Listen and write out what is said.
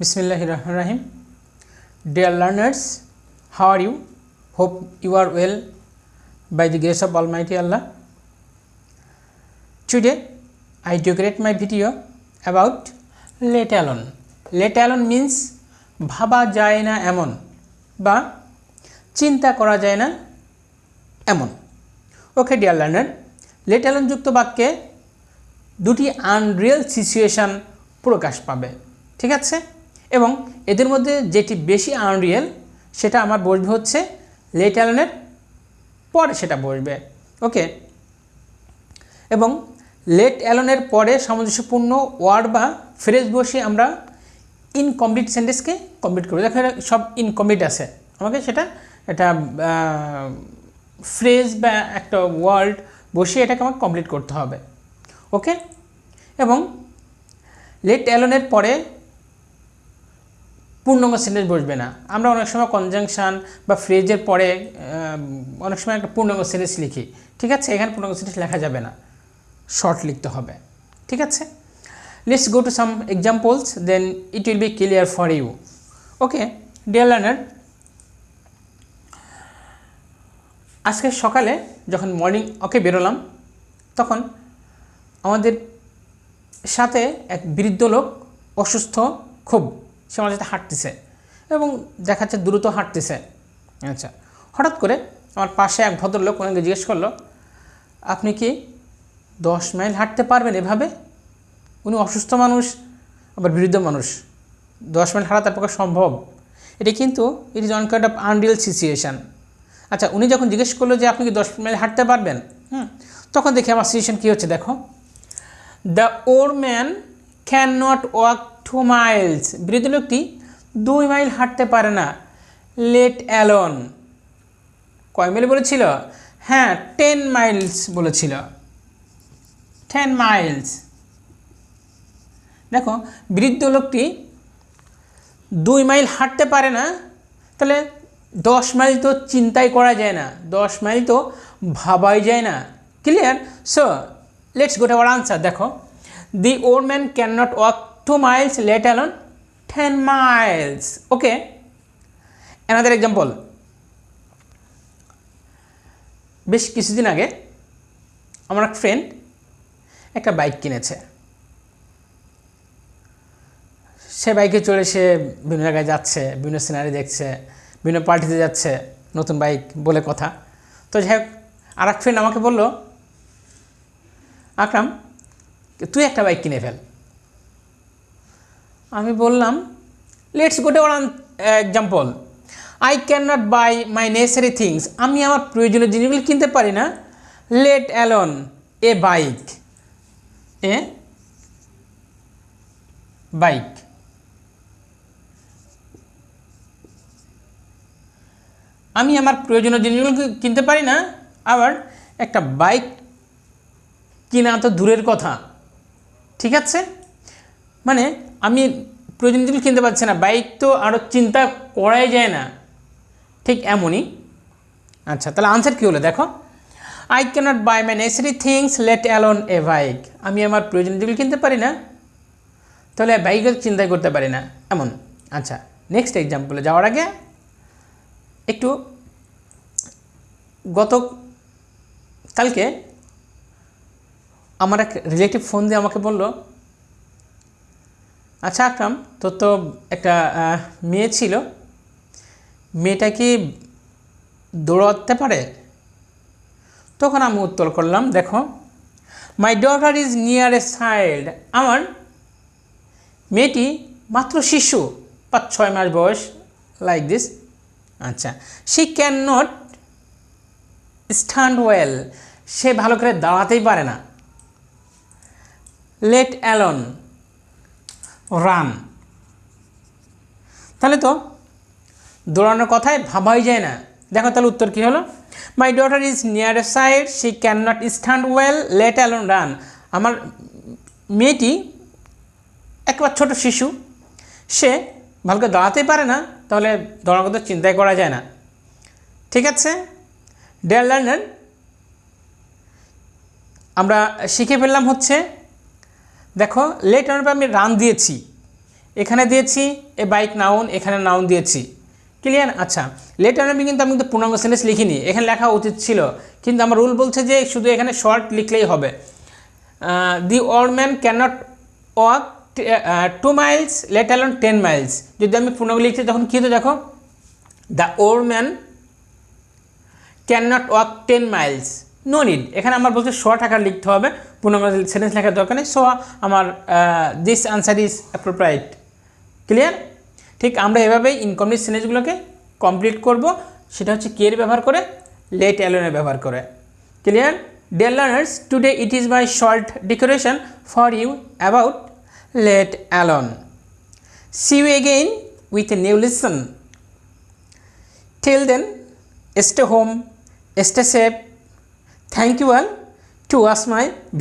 Bismillahirrahmanirrahim. Dear learners, how are you? Hope you are well by the grace of Almighty Allah. Today I decorate my video about let alone. Let alone means ভাবা যায় না এমন বা চিন্তা করা যায় না এমন। Okay dear learner, let alone যুক্ত বাক্যে দুটি আনরিয়েল সিচুয়েশন প্রকাশ পাবে, ঠিক আছে? এবং এদের মধ্যে যেটি বেশি আনরিয়েল সেটা আমার বসবে হচ্ছে let alone এর পরে সেটা বসবে, ওকে? এবং let alone এর পরে সামঞ্জস্যপূর্ণ ওয়ার্ড বা ফ্রেজ বসে আমরা ইনকমপ্লিট সেন্টেন্সকে কমপ্লিট করব। দেখো সব ইনকমপ্লিট আছে, আমাকে সেটা একটা ফ্রেজ বা একটা ওয়ার্ড বসিয়ে এটাকে আমাকে কমপ্লিট করতে হবে, ওকে? এবং let alone এর পরে পূর্ণাঙ্গ সেন্টেন্স বসবে না। আমরা অনেক সময় কনজাংশন বা ফ্রেজের পরে অনেক সময় একটা পূর্ণাঙ্গ সেন্টেন্স লিখি, ঠিক আছে? এখানে পূর্ণাঙ্গ সেন্টেন্স লেখা যাবে না, শর্ট লিখতে হবে, ঠিক আছে? Let's go to some examples, then it will be clear for you. Okay, dear learner, আজকে সকালে যখন মর্নিং ওকে বেরোলাম তখন আমাদের সাথে এক বৃদ্ধ লোক অসুস্থ খুব, সে আমার সাথে হাঁটতেছে এবং দেখাচ্ছে দ্রুত হাঁটতেছে। আচ্ছা, হঠাৎ করে আমার পাশে এক ভদ্রলোক ওনাকে জিজ্ঞেস করলো, আপনি কি 10 মাইল হাঁটতে পারবেন এভাবে? উনি অসুস্থ মানুষ, আবার বৃদ্ধ মানুষ, 10 মাইল হাঁটা তার পক্ষে সম্ভব? এটা কিন্তু it is one kind of Unreal situation. আচ্ছা, উনি যখন জিজ্ঞেস করলো যে আপনি কি 10 মাইল হাঁটতে পারবেন, তখন দেখি আমার সিচুয়েশান কী হচ্ছে। দেখো, the old man can not walk 2 Miles, বৃদ্ধ লোকটি 2 মাইল হাঁটতে পারে না। লেট অ্যালোন কয় মাইল বলেছিল? হ্যাঁ, 10 মাইলস বলেছিল, 10 মাইলস। দেখো, বৃদ্ধ লোকটি 2 মাইল হাঁটতে পারে না, তাহলে 10 মাইল তো চিন্তাই করা যায় না, 10 মাইল তো ভাবাই যায় না। Clear? So let's go to our answer. দেখো, the old man can not walk 2 miles, let alone 10 miles. Okay, another example. বেশ কিছুদিন আগে আমার এক ফ্রেন্ড একটা বাইক কিনেছে। সে বাইকে চড়ে সে বিভিন্ন জায়গায় যাচ্ছে, বিভিন্ন সিনারি দেখছে, বিভিন্ন পার্টিতে যাচ্ছে, নতুন বাইক বলে কথা। তো যাই হোক, আর এক ফ্রেন্ড আমাকে বলল, আকরাম তুই একটা বাইক কিনে ফেল। আমি বললাম, let's go to our example. I can not buy my necessary things, আমি আমার প্রয়োজনীয় জিনিসগুলো কিনতে পারি না। Let alone a bike, a bike. আমি আমার প্রয়োজনীয় জিনিসগুলো কিনতে পারি না, আবার একটা বাইক কিনা তো দূরের কথা, ঠিক আছে? মানে আমি প্রয়োজনীয় জিনিস কিনতে পারছি না, বাইক তো আরও চিন্তা করাই যায় না, ঠিক এমনই। আচ্ছা, তাহলে আনসার কী হলো? দেখো, I cannot buy my necessary things, let alone a bike. আমি আমার প্রয়োজনীয় জিনিস কিনতে পারি না, তাহলে বাইকের চিন্তাই করতে পারি না, এমন। আচ্ছা, নেক্সট এক্সাম্পলে যাওয়ার আগে একটু, কালকে আমার এক রিলেটিভ ফোন দিয়ে আমাকে বলল, আচ্ছা আকরাম, তোর তো একটা মেয়ে ছিল, মেয়েটা কি দৌড়াতে পারে? তখন আমি উত্তর করলাম, দেখো, my daughter is near a child, আমার মেয়েটি মাত্র শিশু, 5-6 মাস বয়স, লাইক দিস। আচ্ছা, she can not stand well, সে ভালো করে দাঁড়াতেই পারে না। লেট অ্যালোন রান, তাহলে তো দৌড়ানোর কথায় ভাবাই যায় না। দেখো, তাহলে উত্তর কী হলো? মাই daughter is near A side, she can not stand well, let alone run. আমার মেয়েটি একবার ছোট শিশু, সে ভালো করে দাঁড়াতেই পারে না, তাহলে দৌড়ানোর কথা চিন্তাই করা যায় না, ঠিক আছে? ডিয়ার লার্নার, আমরা শিখে ফেললাম হচ্ছে, দেখো লেট অ্যালোনের পর আমি রান দিয়েছি, এখানে দিয়েছি এ বাইক নাউন, এখানে নাউন দিয়েছি। ক্লিয়ার? আচ্ছা, লেট অ্যালোন কিন্তু আমি কিন্তু পূর্ণাঙ্গ সেন্টেন্স লিখিনি, এখানে লেখা উচিত ছিল, কিন্তু আমার রুল বলছে যে শুধু এখানে শর্ট লিখলেই হবে। দি old man can not walk 2 miles, late alone 10 miles। যদি আমি পূর্ণাঙ্গ লিখছি তখন কী হতো দেখো, the old man can not walk 10 miles, no need. এখানে আমার বলছে শর্ট আকার লিখতে হবে, পূর্ণাঙ্গ সেন্টেন্স লেখার দরকার নেই। সো আমার this answer is appropriate. Clear? ঠিক আমরা এভাবেই ইনকমপ্লিট সেন্টেন্সগুলোকে কমপ্লিট করব, সেটা হচ্ছে কে এর ব্যবহার করে, লেট অ্যালোনের ব্যবহার করে। Clear? Dear learners, today it is my short decoration for you about let alone. See you again with a new lesson. Till then, stay home, stay safe. Thank you all to watch my video.